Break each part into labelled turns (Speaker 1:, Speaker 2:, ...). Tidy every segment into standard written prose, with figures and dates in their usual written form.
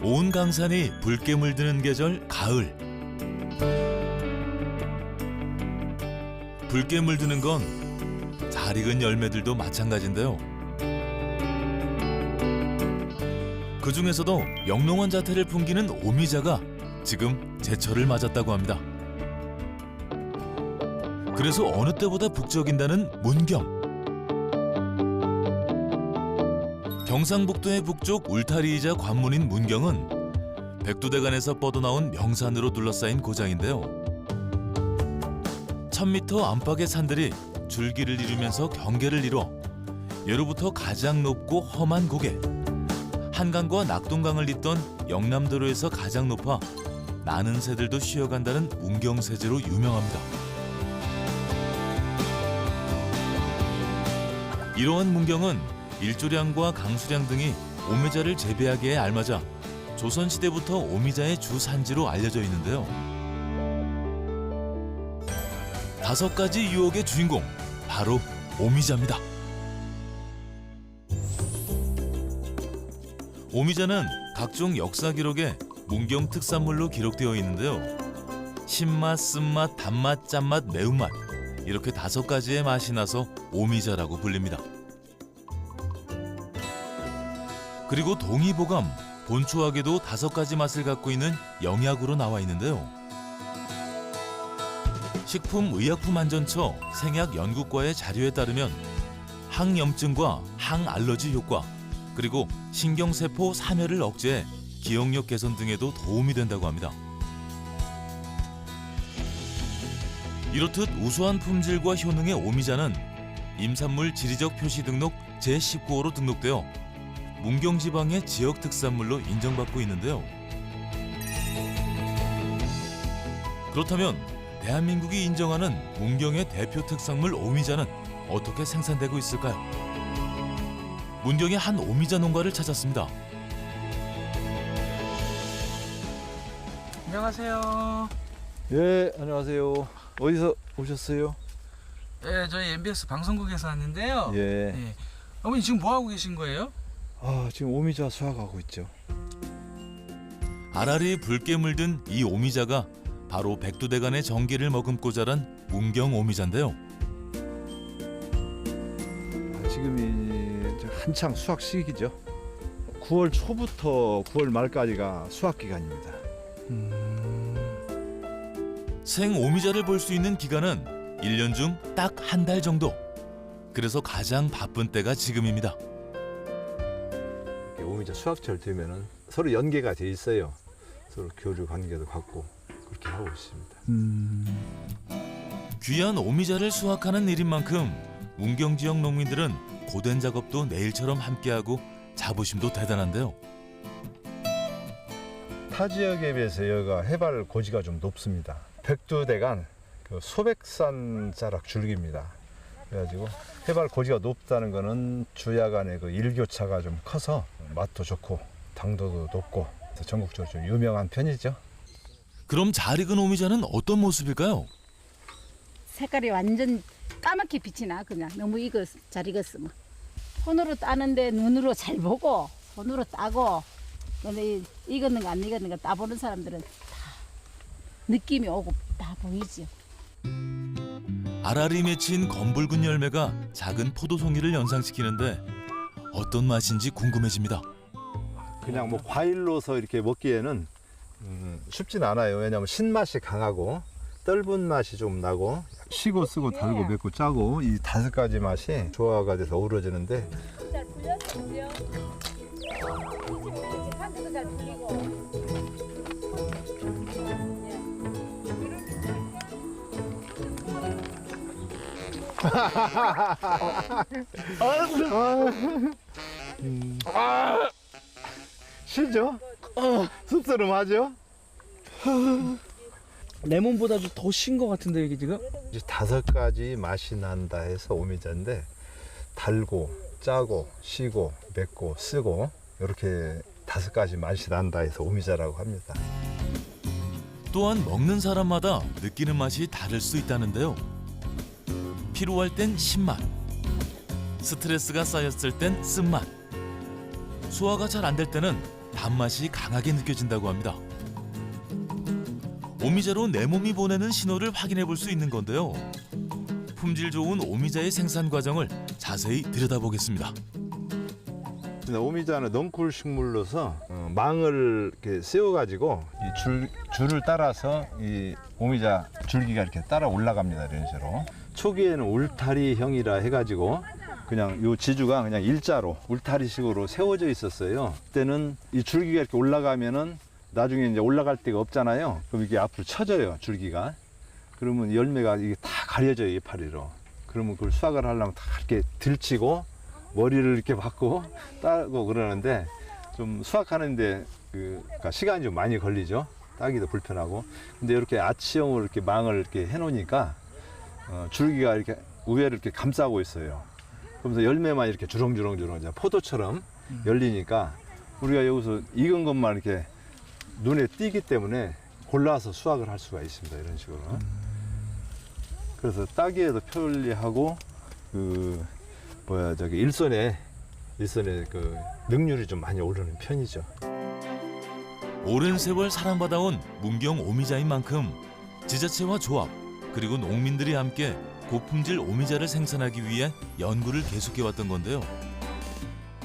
Speaker 1: 온 강산이 붉게 물드는 계절 가을. 붉게 물드는 건 잘 익은 열매들도 마찬가지인데요. 그 중에서도 영롱한 자태를 풍기는 오미자가 지금 제철을 맞았다고 합니다. 그래서 어느 때보다 북적인다는 문경. 경상북도의 북쪽 울타리이자 관문인 문경은 백두대간에서 뻗어나온 명산으로 둘러싸인 고장인데요. 1000m 안팎의 산들이 줄기를 이루면서 경계를 이뤄 예로부터 가장 높고 험한 고개, 한강과 낙동강을 잇던 영남도로에서 가장 높아 많은 새들도 쉬어간다는 문경세제로 유명합니다. 이러한 문경은 일조량과 강수량 등이 오미자를 재배하기에 알맞아 조선시대부터 오미자의 주산지로 알려져 있는데요. 5가지 유혹의 주인공, 바로 오미자입니다. 오미자는 각종 역사 기록에 문경 특산물로 기록되어 있는데요. 신맛, 쓴맛, 단맛, 짠맛, 매운맛 이렇게 5가지의 맛이 나서 오미자라고 불립니다. 그리고 동의보감, 본초하게도 5가지 맛을 갖고 있는 영약으로 나와 있는데요. 식품의약품안전처 생약연구과의 자료에 따르면 항염증과 항알러지 효과, 그리고 신경세포 사멸을 억제해 기억력 개선 등에도 도움이 된다고 합니다. 이렇듯 우수한 품질과 효능의 오미자는 임산물 지리적 표시 등록 제19호로 등록되어 문경지방의 지역 특산물로 인정받고 있는데요. 그렇다면 대한민국이 인정하는 문경의 대표 특산물 오미자는 어떻게 생산되고 있을까요? 문경의 한 오미자 농가를 찾았습니다.
Speaker 2: 안녕하세요.
Speaker 3: 예, 안녕하세요. 어디서 오셨어요?
Speaker 2: 예, 저희 MBS 방송국에서 왔는데요.
Speaker 3: 예.
Speaker 2: 예. 어머니 지금 뭐 하고 계신 거예요?
Speaker 3: 지금 오미자 수확하고 있죠.
Speaker 1: 알알이 붉게 물든 이 오미자가 바로 백두대간의 정기를 머금고 자란 문경 오미자인데요.
Speaker 3: 지금이 이제 한창 수확 시기죠. 9월 초부터 9월 말까지가 수확 기간입니다.
Speaker 1: 생 오미자를 볼 수 있는 기간은 1년 중 딱 한 달 정도. 그래서 가장 바쁜 때가 지금입니다.
Speaker 4: 오미자 수확철 되면은 서로 연계가 돼 있어요. 서로 교류 관계도 갖고 그렇게 하고 있습니다.
Speaker 1: 귀한 오미자를 수확하는 일인 만큼 문경 지역 농민들은 고된 작업도 내일처럼 함께하고 자부심도 대단한데요.
Speaker 4: 타 지역에 비해서 여기가 해발 고지가 좀 높습니다. 백두대간 소백산 자락 줄기입니다. 그래가지고 해발 고지가 높다는 거는 주야 간의 그 일교차가 좀 커서 맛도 좋고 당도도 높고 전국적으로 좀 유명한 편이죠.
Speaker 1: 그럼 잘 익은 오미자는 어떤 모습일까요?
Speaker 5: 색깔이 완전 까맣게 빛이 나. 그냥 너무 잘 익었으면 손으로 따는데 눈으로 잘 보고 손으로 따고, 근데 익었는가 안 익었는가 따보는 사람들은 다 느낌이 오고 다 보이죠.
Speaker 1: 알알이 맺힌 검붉은 열매가 작은 포도송이를 연상시키는데 어떤 맛인지 궁금해집니다.
Speaker 4: 그냥 뭐 과일로서 이렇게 먹기에는 쉽진 않아요. 왜냐하면 신맛이 강하고 떫은 맛이 좀 나고 시고 쓰고 달고 맵고 짜고 이 5가지 맛이 조화가 돼서 어우러지는데
Speaker 5: 잘 불렸어요. 한도 잘 불리고.
Speaker 4: 시죠? 씁쓸하죠?
Speaker 2: 레몬보다도 더 신 것 같은데 이게 지금?
Speaker 4: 이제 5가지 맛이 난다 해서 오미자인데 달고 짜고 시고 맵고 쓰고 이렇게 5가지 맛이 난다 해서 오미자라고 합니다.
Speaker 1: 또한 먹는 사람마다 느끼는 맛이 다를 수 있다는데요. 피로할 땐 신맛, 스트레스가 쌓였을 땐 쓴맛, 소화가 잘 안 될 때는 단맛이 강하게 느껴진다고 합니다. 오미자로 내 몸이 보내는 신호를 확인해 볼 수 있는 건데요. 품질 좋은 오미자의 생산 과정을 자세히 들여다보겠습니다.
Speaker 4: 오미자는 넝쿨 식물로서 망을 이렇게 세워가지고 줄을 따라서 이 오미자 줄기가 이렇게 따라 올라갑니다. 이런 식으로. 초기에는 울타리형이라 해가지고 그냥 요 지주가 그냥 일자로 울타리식으로 세워져 있었어요. 그때는 이 줄기가 이렇게 올라가면은 나중에 이제 올라갈 데가 없잖아요. 그럼 이게 앞으로 쳐져요, 줄기가. 그러면 열매가 이게 다 가려져요, 이파리로. 그러면 그걸 수확을 하려면 다 이렇게 들치고 머리를 이렇게 박고 따고 그러는데 좀 수확하는데 그러니까 시간이 좀 많이 걸리죠. 따기도 불편하고. 근데 이렇게 아치형으로 이렇게 망을 이렇게 해놓으니까 줄기가 이렇게 우회를 이렇게 감싸고 있어요. 그러면서 열매만 이렇게 주렁주렁 이제 포도처럼 열리니까 우리가 여기서 익은 것만 이렇게 눈에 띄기 때문에 골라서 수확을 할 수가 있습니다. 이런 식으로. 그래서 따기에도 편리하고 일선에 그 능률이 좀 많이 오르는 편이죠.
Speaker 1: 오랜 세월 사랑받아온 문경 오미자인 만큼 지자체와 조합 그리고 농민들이 함께 고품질 오미자를 생산하기 위해 연구를 계속해왔던 건데요.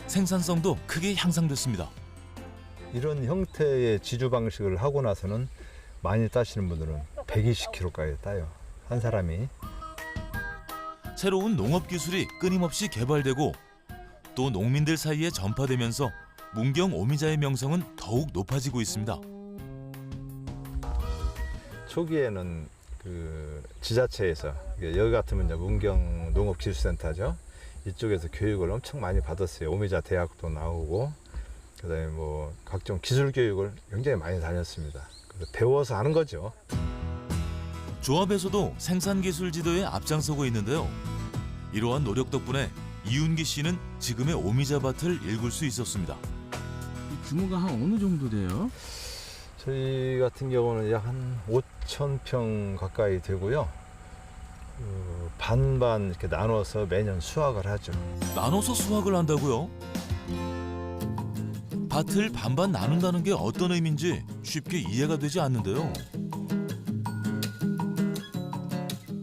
Speaker 1: 생산성도 크게 향상됐습니다.
Speaker 4: 이런 형태의 지주 방식을 하고 나서는 많이 따시는 분들은 120kg까지 따요. 한 사람이.
Speaker 1: 새로운 농업 기술이 끊임없이 개발되고 또 농민들 사이에 전파되면서 문경 오미자의 명성은 더욱 높아지고 있습니다.
Speaker 4: 초기에는 그 지자체에서 여기 같으면 이제 문경 농업기술센터죠. 이쪽에서 교육을 엄청 많이 받았어요. 오미자 대학도 나오고 그다음에 뭐 각종 기술 교육을 굉장히 많이 다녔습니다. 그래서 배워서 하는 거죠.
Speaker 1: 조합에서도 생산 기술 지도에 앞장서고 있는데요. 이러한 노력 덕분에 이윤기 씨는 지금의 오미자 밭을 일굴 수 있었습니다.
Speaker 2: 규모가 한 어느 정도 돼요?
Speaker 4: 저희 같은 경우는 약 한 5,000평 가까이 되고요. 반반 이렇게 나눠서 매년 수확을 하죠.
Speaker 1: 나눠서 수확을 한다고요? 밭을 반반 나눈다는 게 어떤 의미인지 쉽게 이해가 되지 않는데요.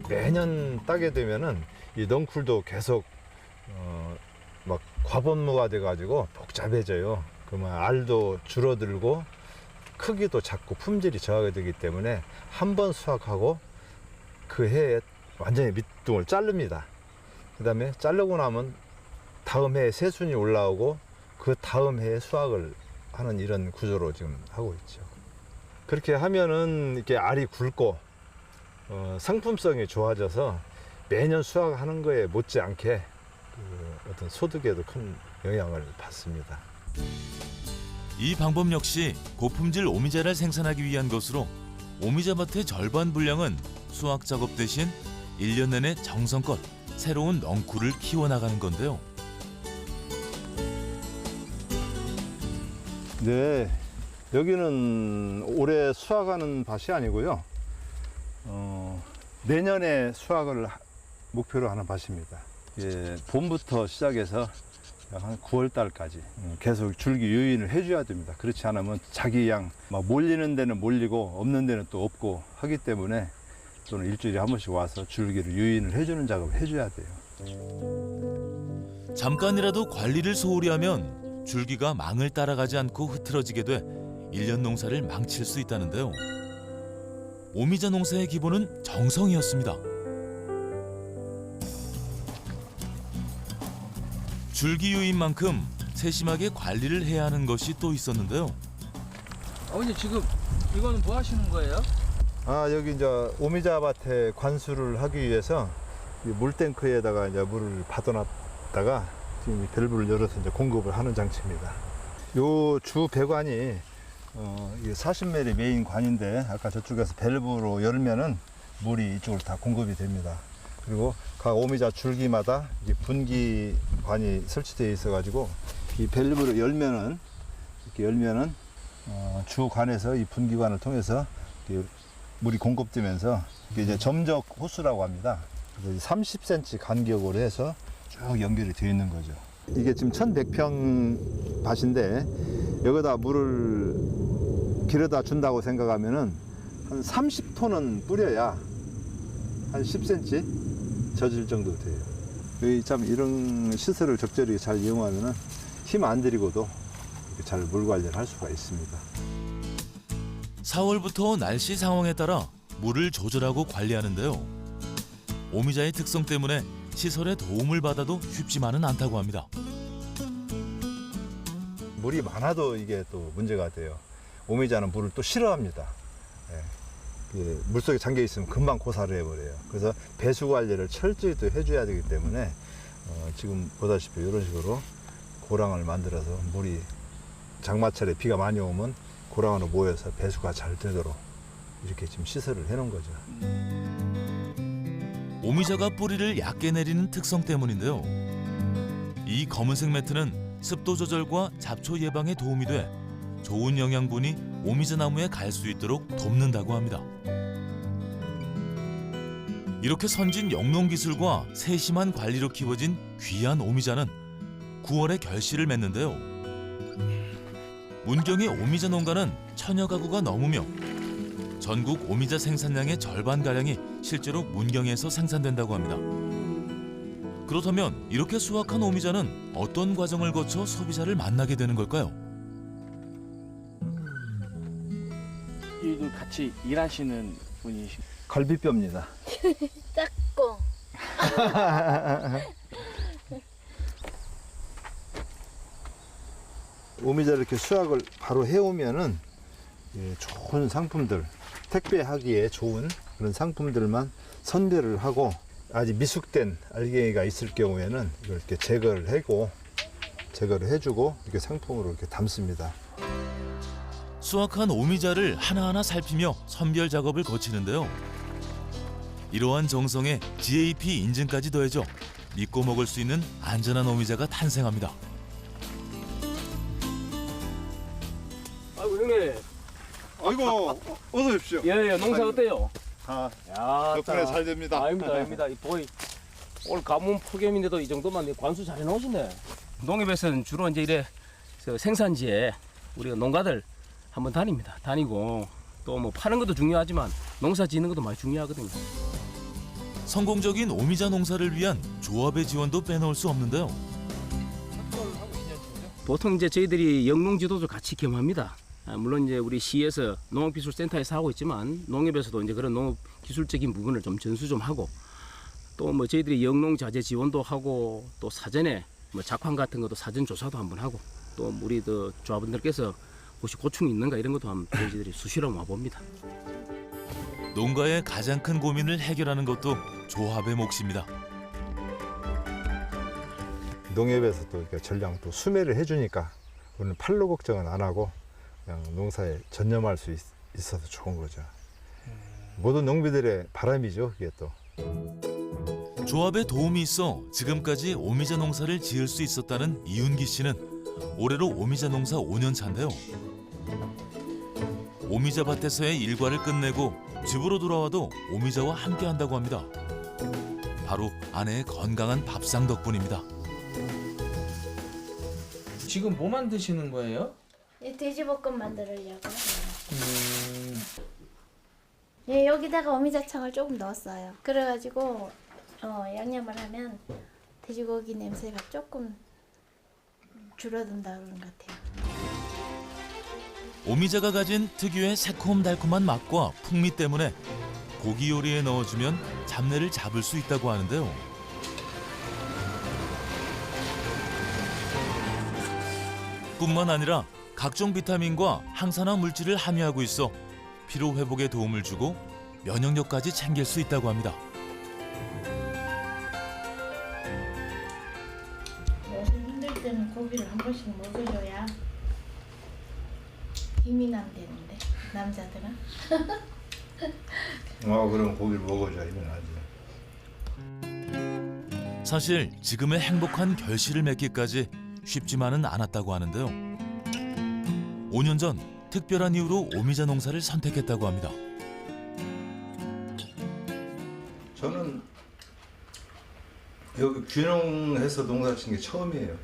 Speaker 4: 매년 따게 되면은 이 넝쿨도 계속 막 과본무가 돼가지고 복잡해져요. 그러면 알도 줄어들고 크기도 작고 품질이 저하게 되기 때문에 한 번 수확하고 그 해에 완전히 밑둥을 자릅니다. 그 다음에 자르고 나면 다음 해에 새순이 올라오고 그 다음 해에 수확을 하는 이런 구조로 지금 하고 있죠. 그렇게 하면은 이렇게 알이 굵고 상품성이 좋아져서 매년 수확하는 거에 못지않게 어떤 소득에도 큰 영향을 받습니다.
Speaker 1: 이 방법 역시 고품질 오미자를 생산하기 위한 것으로 오미자 밭의 절반 분량은 수확 작업 대신 1년 내내 정성껏 새로운 넝쿨을 키워나가는 건데요.
Speaker 4: 네, 여기는 올해 수확하는 밭이 아니고요. 내년에 수확을 목표로 하는 밭입니다. 예, 봄부터 시작해서 한 9월 달까지 계속 줄기 유인을 해줘야 됩니다. 그렇지 않으면 자기 양 막 몰리는 데는 몰리고 없는 데는 또 없고 하기 때문에 또는 일주일에 한 번씩 와서 줄기를 유인을 해주는 작업을 해줘야 돼요.
Speaker 1: 잠깐이라도 관리를 소홀히 하면 줄기가 망을 따라가지 않고 흐트러지게 돼 1년 농사를 망칠 수 있다는데요. 오미자 농사의 기본은 정성이었습니다. 줄기 유인만큼 세심하게 관리를 해야 하는 것이 또 있었는데요.
Speaker 2: 아버님 지금 이거는 뭐 하시는 거예요?
Speaker 4: 여기 이제 오미자 밭에 관수를 하기 위해서 이 물탱크에다가 이제 물을 받아놨다가 지금 이 밸브를 열어서 이제 공급을 하는 장치입니다. 요 주 배관이 40mm 메인 관인데 아까 저쪽에서 밸브로 열면은 물이 이쪽으로 다 공급이 됩니다. 그리고 각 오미자 줄기마다 이게 분기관이 설치되어 있어가지고 이 밸브를 열면은 이렇게 열면은 주관에서 이 분기관을 통해서 물이 공급되면서 이게 이제 점적 호수라고 합니다. 그래서 30cm 간격으로 해서 쭉 연결이 되어 있는 거죠. 이게 지금 1100평 밭인데 여기다 물을 길어다 준다고 생각하면은 한 30톤은 뿌려야 한 10cm 젖을 정도 돼요. 여기 참 이런 시설을 적절히 잘 이용하면은 힘 안 들이고도 이렇게 잘 물 관리를 할 수가 있습니다.
Speaker 1: 4월부터 날씨 상황에 따라 물을 조절하고 관리하는데요. 오미자의 특성 때문에 시설의 도움을 받아도 쉽지만은 않다고 합니다.
Speaker 4: 물이 많아도 이게 또 문제가 돼요. 오미자는 물을 또 싫어합니다. 예. 물속에 잠겨 있으면 금방 고사를 해버려요. 그래서 배수 관리를 철저히 또 해줘야 되기 때문에 지금 보다시피 이런 식으로 고랑을 만들어서 물이 장마철에 비가 많이 오면 고랑으로 모여서 배수가 잘 되도록 이렇게 지금 시설을 해놓은 거죠.
Speaker 1: 오미자가 뿌리를 얕게 내리는 특성 때문인데요. 이 검은색 매트는 습도 조절과 잡초 예방에 도움이 돼 좋은 영양분이 오미자 나무에 갈 수 있도록 돕는다고 합니다. 이렇게 선진 영농 기술과 세심한 관리로 키워진 귀한 오미자는 9월에 결실을 맺는데요. 문경의 오미자 농가는 1000여 가구가 넘으며 전국 오미자 생산량의 절반가량이 실제로 문경에서 생산된다고 합니다. 그렇다면 이렇게 수확한 오미자는 어떤 과정을 거쳐 소비자를 만나게 되는 걸까요?
Speaker 2: 이도 같이 일하시는 분이시.
Speaker 4: 갈비뼈입니다.
Speaker 5: 작고.
Speaker 4: 오미자 이렇게 수확을 바로 해오면은 좋은 상품들, 택배하기에 좋은 그런 상품들만 선별을 하고 아직 미숙된 알갱이가 있을 경우에는 이걸 이렇게 제거를 해주고 이렇게 상품으로 이렇게 담습니다.
Speaker 1: 수확한 오미자를 하나하나 살피며 선별 작업을 거치는데요. 이러한 정성에 GAP 인증까지 더해져 믿고 먹을 수 있는 안전한 오미자가 탄생합니다.
Speaker 6: 아이고 형님.
Speaker 4: 아이고 어서 오십시오.
Speaker 6: 예, 농사 어때요?
Speaker 4: 아,
Speaker 6: 야,
Speaker 4: 덕분에 잘 됩니다.
Speaker 6: 아닙니다. 이 보이 오늘 가뭄 폭염인데도 이 정도만 관수 잘 해놓으시네. 농협에서는 주로 이제 이래 생산지에 우리가 농가들 한번 다닙니다. 다니고 또 뭐 파는 것도 중요하지만 농사 짓는 것도 많이 중요하거든요.
Speaker 1: 성공적인 오미자 농사를 위한 조합의 지원도 빼놓을 수 없는데요.
Speaker 6: 보통 이제 저희들이 영농 지도도 같이 겸합니다. 물론 이제 우리 시에서 농업기술센터에서 하고 있지만 농협에서도 이제 그런 농업 기술적인 부분을 좀 전수 좀 하고 또 뭐 저희들이 영농 자재 지원도 하고 또 사전에 뭐 작황 같은 것도 사전 조사도 한번 하고 또 우리 그 조합원들께서 혹시 고충이 있는가 이런 것도 한번 저희들이 수시로 와봅니다.
Speaker 1: 농가의 가장 큰 고민을 해결하는 것도 조합의 몫입니다.
Speaker 4: 농협에서 또 이렇게 전량 또 수매를 해주니까 우리는 팔로 걱정은 안 하고 그냥 농사에 전념할 수 있어서 좋은 거죠. 모든 농민들의 바람이죠, 그게 또.
Speaker 1: 조합의 도움이 있어 지금까지 오미자 농사를 지을 수 있었다는 이윤기 씨는 올해로 오미자 농사 5년 차인데요. 오미자 밭에서의 일과를 끝내고 집으로 돌아와도 오미자와 함께 한다고 합니다. 바로 아내의 건강한 밥상 덕분입니다.
Speaker 2: 지금 뭐 만드시는 거예요?
Speaker 7: 이 돼지볶음 만들려고. 예, 여기다가 어미자청을 조금 넣었어요. 그래가지고 양념을 하면 돼지고기 냄새가 조금 줄어든다 그런 것 같아요.
Speaker 1: 오미자가 가진 특유의 새콤달콤한 맛과 풍미 때문에 고기 요리에 넣어주면 잡내를 잡을 수 있다고 하는데요. 뿐만 아니라 각종 비타민과 항산화 물질을 함유하고 있어 피로 회복에 도움을 주고 면역력까지 챙길 수 있다고 합니다.
Speaker 7: 요즘 힘들 때는 고기를 한 번씩 먹어줘야 힘이 난다는데 남자들은.
Speaker 4: 그럼 고기를 먹어줘야 힘이 나지.
Speaker 1: 사실 지금의 행복한 결실을 맺기까지 쉽지만은 않았다고 하는데요. 5년 전 특별한 이유로 오미자 농사를 선택했다고 합니다.
Speaker 4: 저는 여기 귀농해서 농사 친 게 처음이에요.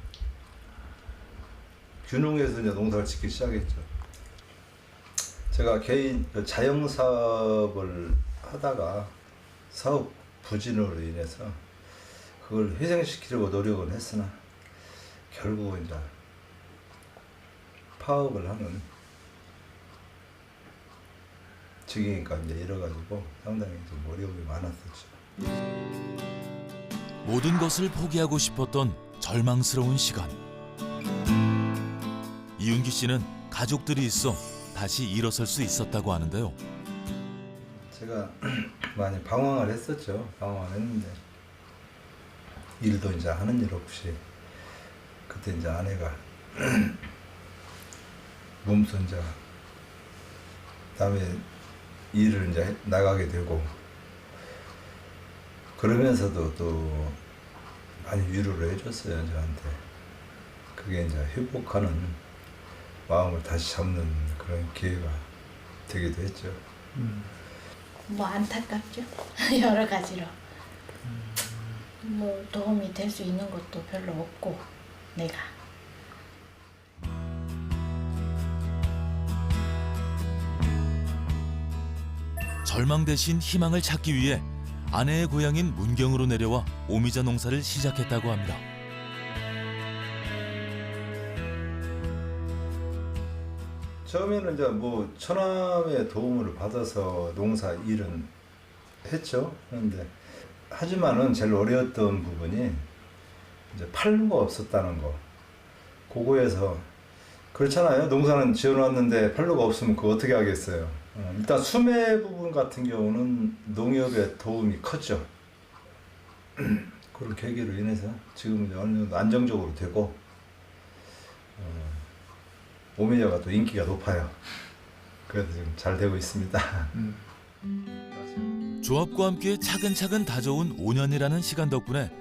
Speaker 4: 균흥에서 이제 농사를 짓기 시작했죠. 제가 개인 자영 사업을 하다가 사업 부진으로 인해서 그걸 회생시키려고 노력은 했으나 결국은 이제 파업을 하는 직이니까 이제 이래가지고 상당히 좀 어려움이 많았었죠.
Speaker 1: 모든 것을 포기하고 싶었던 절망스러운 시간. 이윤기 씨는 가족들이 있어 다시 일어설 수 있었다고 하는데요.
Speaker 4: 제가 많이 방황을 했었죠. 방황을 했는데 일도 이제 하는 일 없이 그때 이제 아내가 몸소 이제 다음에 일을 이제 나가게 되고 그러면서도 또 많이 위로를 해줬어요 저한테. 그게 이제 회복하는 마음을 다시 잡는 그런 기회가 되기도 했죠.
Speaker 7: 뭐 안타깝죠. 여러 가지로. 뭐 도움이 될 수 있는 것도 별로 없고 내가.
Speaker 1: 절망 대신 희망을 찾기 위해 아내의 고향인 문경으로 내려와 오미자 농사를 시작했다고 합니다.
Speaker 4: 처음에는 이제 뭐 처남의 도움을 받아서 농사 일은 했죠. 그런데 하지만은 제일 어려웠던 부분이 이제 팔루가 없었다는 거. 그거에서 그렇잖아요. 농사는 지어놨는데 팔루가 없으면 그거 어떻게 하겠어요. 일단 수매 부분 같은 경우는 농협의 도움이 컸죠. 그런 계기로 인해서 지금 이제 어느 정도 안정적으로 되고 오미자가 또 인기가 높아요. 그래서 지금 잘 되고 있습니다.
Speaker 1: 조합과 함께 차근차근 다져온 5년이라는 시간 덕분에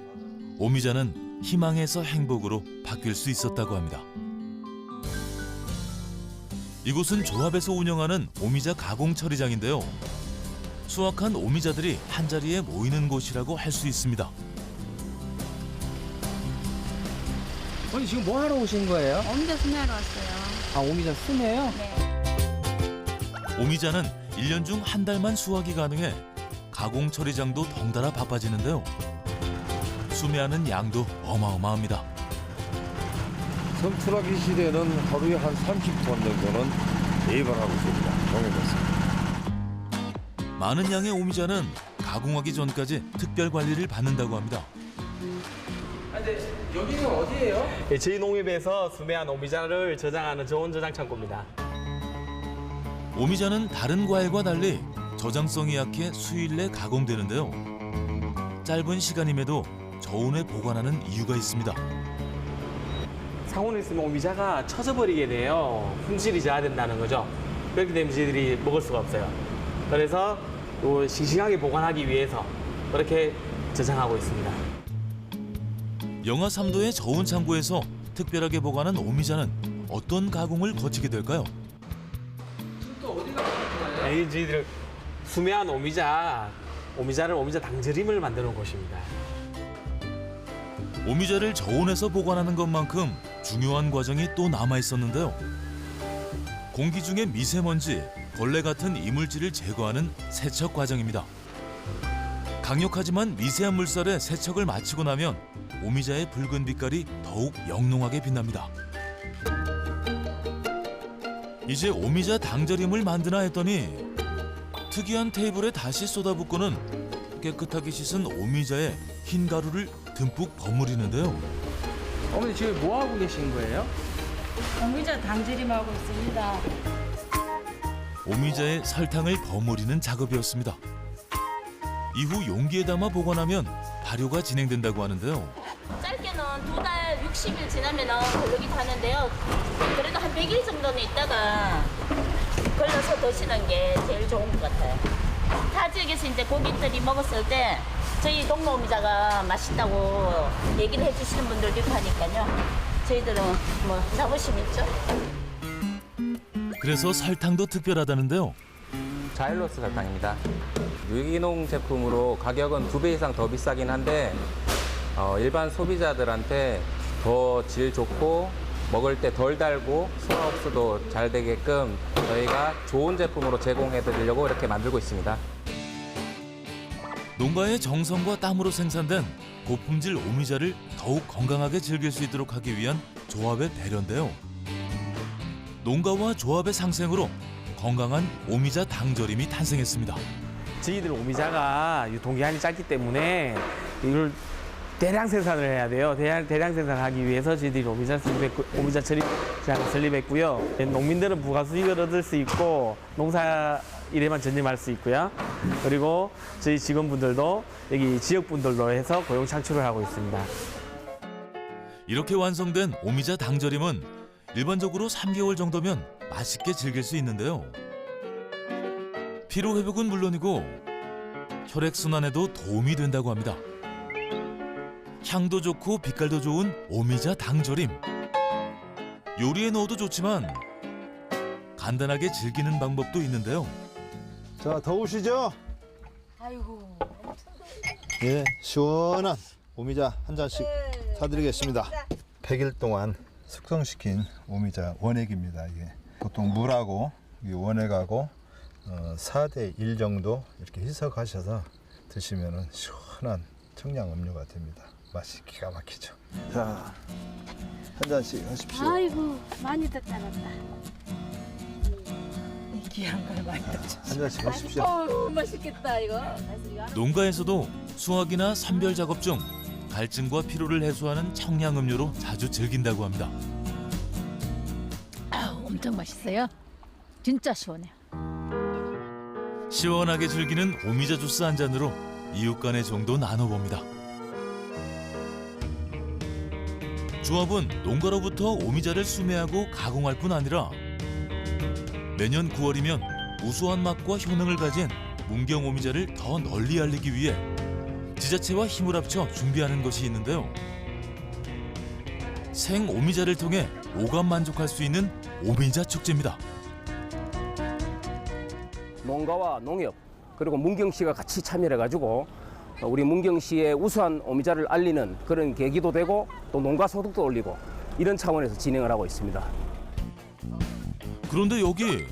Speaker 1: 오미자는 희망에서 행복으로 바뀔 수 있었다고 합니다. 이곳은 조합에서 운영하는 오미자 가공 처리장인데요. 수확한 오미자들이 한자리에 모이는 곳이라고 할 수 있습니다.
Speaker 6: 아니 지금 뭐 하러 오신 거예요?
Speaker 5: 오미자 수매하러 왔어요.
Speaker 6: 아 오미자 수매요?
Speaker 5: 네.
Speaker 1: 오미자는 1년 중 한 달만 수확이 가능해 가공 처리장도 덩달아 바빠지는데요. 수매하는 양도 어마어마합니다.
Speaker 3: 성춘하기 시대에는 하루에 한 30톤 정도는 예발하고 있습니다. 농협에서.
Speaker 1: 많은 양의 오미자는 가공하기 전까지 특별 관리를 받는다고 합니다.
Speaker 6: 근데 여기는 어디예요?
Speaker 8: 예, 저희 농협에서 수매한 오미자를 저장하는 저온 저장 창고입니다.
Speaker 1: 오미자는 다른 과일과 달리 저장성이 약해 수일 내 가공되는데요. 짧은 시간임에도 저온에 보관하는 이유가 있습니다.
Speaker 8: 상온에 있으면 오미자가 처져버리게 돼요. 품질이 저하된다는 거죠. 그렇게 되면 저희들이 먹을 수가 없어요. 그래서 또 싱싱하게 보관하기 위해서 그렇게 저장하고 있습니다.
Speaker 1: 영하 3도의 저온 창고에서 특별하게 보관한 오미자는 어떤 가공을 거치게 될까요?
Speaker 6: 또 어디 가요?
Speaker 8: 이 저희들 수매한 오미자를 오미자 당절임을 만드는 곳입니다.
Speaker 1: 오미자를 저온에서 보관하는 것만큼 중요한 과정이 또 남아 있었는데요. 공기 중에 미세먼지, 벌레 같은 이물질을 제거하는 세척 과정입니다. 강력하지만 미세한 물살에 세척을 마치고 나면 오미자의 붉은 빛깔이 더욱 영롱하게 빛납니다. 이제 오미자 당절임을 만드나 했더니 특이한 테이블에 다시 쏟아붓고는 깨끗하게 씻은 오미자에 흰 가루를 듬뿍 버무리는데요.
Speaker 6: 어머니 지금 뭐 하고 계신 거예요?
Speaker 5: 오미자 당절임하고 있습니다.
Speaker 1: 오미자에 설탕을 버무리는 작업이었습니다. 이후 용기에 담아 보관하면 발효가 진행된다고 하는데요.
Speaker 9: 짧게는 2달 60일 지나면 걸르기도 하는데요. 그래도 한 100일 정도는 있다가 걸러서 드시는 게 제일 좋은 것 같아요. 타 지역에서 이제 고객들이 먹었을 때 저희 동네 오미자가 맛있다고 얘기를 해주시는 분들도 있고 하니까요. 저희들은 뭐 자부심 있죠.
Speaker 1: 그래서 설탕도 특별하다는데요.
Speaker 10: 자일로스 설탕입니다. 유기농 제품으로 가격은 2배 이상 더 비싸긴 한데 일반 소비자들한테 더 질 좋고 먹을 때 덜 달고 수화 흡수도 잘 되게끔 저희가 좋은 제품으로 제공해 드리려고 이렇게 만들고 있습니다.
Speaker 1: 농가의 정성과 땀으로 생산된 고품질 오미자를 더욱 건강하게 즐길 수 있도록 하기 위한 조합의 배려인데요. 농가와 조합의 상생으로 건강한 오미자 당절임이 탄생했습니다.
Speaker 8: 저희들 오미자가 유통기한이 짧기 때문에 이걸 대량 생산을 해야 돼요. 대량 생산하기 위해서 저희들이 오미자 처리장을 설립했고요. 농민들은 부가 수익을 얻을 수 있고 농사 일에만 전념할 수 있고요. 그리고 저희 직원분들도 여기 지역분들로 해서 고용 창출을 하고 있습니다.
Speaker 1: 이렇게 완성된 오미자 당절임은 일반적으로 3개월 정도면 맛있게 즐길 수 있는데요. 피로 회복은 물론이고 혈액순환에도 도움이 된다고 합니다. 향도 좋고 빛깔도 좋은 오미자 당절임. 요리에 넣어도 좋지만 간단하게 즐기는 방법도 있는데요.
Speaker 4: 자, 더우시죠?
Speaker 5: 아이고.
Speaker 4: 예, 시원한 오미자 한 잔씩 사드리겠습니다. 100일 동안 숙성시킨 오미자 원액입니다. 이게 보통 물하고 이 원액하고 4대 1 정도 이렇게 희석하셔서 드시면 시원한 청량 음료가 됩니다. 맛이 기가 막히죠. 자, 한 잔씩 하십시오.
Speaker 5: 아이고, 많이 따랐다.
Speaker 7: 귀한 걸 많이 땄죠.
Speaker 4: 한 잔씩 하십시오.
Speaker 5: 어우, 맛있겠다 이거.
Speaker 1: 농가에서도 수확이나 선별 작업 중 갈증과 피로를 해소하는 청량 음료로 자주 즐긴다고 합니다.
Speaker 5: 아우, 엄청 맛있어요. 진짜 시원해요.
Speaker 1: 시원하게 즐기는 오미자 주스 한 잔으로 이웃 간의 정도 나눠봅니다. 조합은 농가로부터 오미자를 수매하고 가공할 뿐 아니라 내년 9월이면 우수한 맛과 효능을 가진 문경 오미자를 더 널리 알리기 위해 지자체와 힘을 합쳐 준비하는 것이 있는데요. 생 오미자를 통해 오감 만족할 수 있는 오미자 축제입니다.
Speaker 6: 농가와 농협 그리고 문경시가 같이 참여를 해가지고 우리 문경시의 우수한 오미자를 알리는 그런 계기도 되고 또 농가 소득도 올리고 이런 차원에서 진행을 하고 있습니다.
Speaker 1: 그런데 여기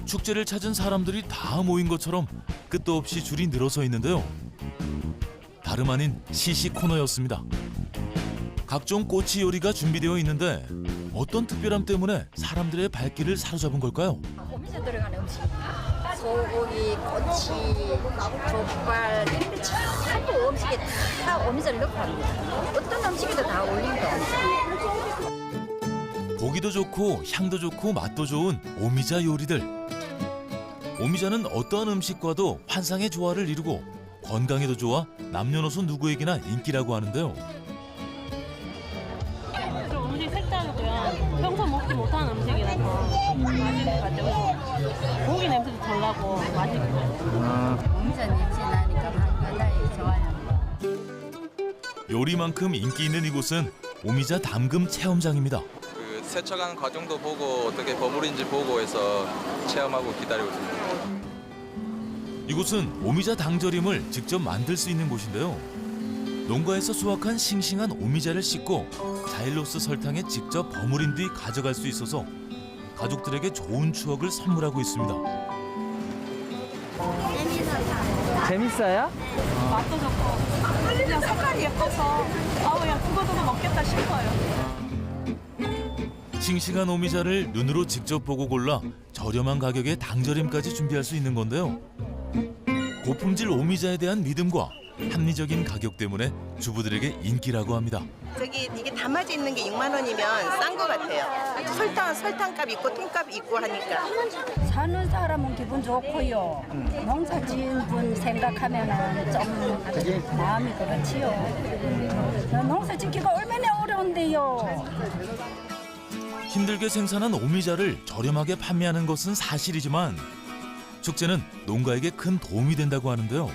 Speaker 1: 축제를 찾은 사람들이 다 모인 것처럼 끝도 없이 줄이 늘어서 있는데요. 다름 아닌 시식 코너였습니다. 각종 꼬치 요리가 준비되어 있는데 어떤 특별함 때문에 사람들의 발길을 사로잡은 걸까요?
Speaker 5: 오미자 들어간 음식. 소고기, 꼬치, 족발 이런 게 전부 음식에 다 오미자를 넣고 합니다. 어떤 음식에도 다 어울린다.
Speaker 1: 보기도 좋고 향도 좋고 맛도 좋은 오미자 요리들. 오미자는 어떠한 음식과도 환상의 조화를 이루고 건강에도 좋아 남녀노소 누구에게나 인기라고 하는데요.
Speaker 11: 음식 색다르고요. 평소 먹지 못하는 음식이라서 맛있게 가지고 고기 냄새도 덜 나고 맛있고.
Speaker 5: 오미자 냄새 나니까 바다에 좋아요.
Speaker 1: 요리만큼 인기 있는 이곳은 오미자 담금 체험장입니다.
Speaker 12: 그 세척하는 과정도 보고 어떻게 버무린지 보고 해서 체험하고 기다리고 있습니다.
Speaker 1: 이곳은 오미자 당절임을 직접 만들 수 있는 곳인데요. 농가에서 수확한 싱싱한 오미자를 씻고 자일로스 설탕에 직접 버무린 뒤 가져갈 수 있어서 가족들에게 좋은 추억을 선물하고 있습니다.
Speaker 8: 재밌어요?
Speaker 11: 맛도 좋고 그냥 색깔이 예뻐서 그냥 두고두고 먹겠다 싶어요.
Speaker 1: 싱싱한 오미자를 눈으로 직접 보고 골라 저렴한 가격에 당절임까지 준비할 수 있는 건데요. 고품질 오미자에 대한 믿음과 합리적인 가격 때문에 주부들에게 인기라고 합니다.
Speaker 13: 이게 담아져 있는 게 6만 원이면 싼 것 같아요. 설탕값 있고 통값 있고 하니까.
Speaker 5: 사는 사람은 기분 좋고요. 농사 지은 분 생각하면은 좀 마음이 그렇지요. 농사 짓기가 얼마나 어려운데요.
Speaker 1: 힘들게 생산한 오미자를 저렴하게 판매하는 것은 사실이지만 축제는 농가에게 큰 도움이 된다고 하는데요.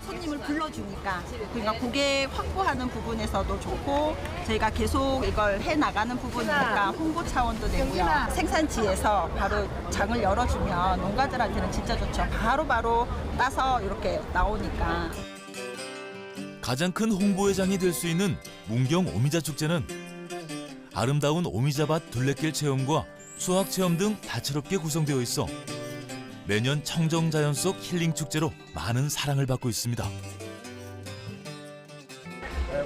Speaker 13: 손님을 불러주니까 그러니까 고객 확보하는 부분에서도 좋고 저희가 계속 이걸 해나가는 부분이니까 홍보 차원도 되고요. 생산지에서 바로 장을 열어주면 농가들한테는 진짜 좋죠. 바로 따서 이렇게 나오니까.
Speaker 1: 가장 큰 홍보의 장이 될 수 있는 문경 오미자 축제는 아름다운 오미자밭 둘레길 체험과 수학 체험 등 다채롭게 구성되어 있어 매년 청정자연 속 힐링 축제로 많은 사랑을 받고 있습니다.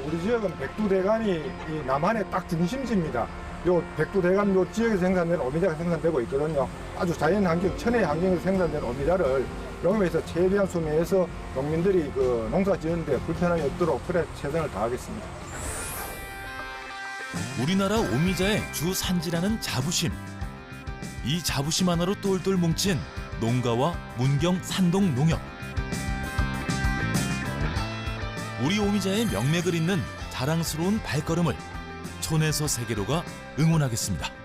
Speaker 14: 우리 지역은 백두대간이 이 남한의 딱 중심지입니다. 요 백두대간 요 지역에서 생산된 오미자가 생산되고 있거든요. 아주 자연 환경, 천혜 환경에서 생산된 오미자를 영업에서 최대한 수매해서 농민들이 그 농사 지는데 불편함이 없도록 그래 최선을 다하겠습니다.
Speaker 1: 우리나라 오미자의 주 산지라는 자부심. 이 자부심 하나로 똘똘 뭉친 농가와 문경 산동 농협. 우리 오미자의 명맥을 잇는 자랑스러운 발걸음을 촌에서 세계로가 응원하겠습니다.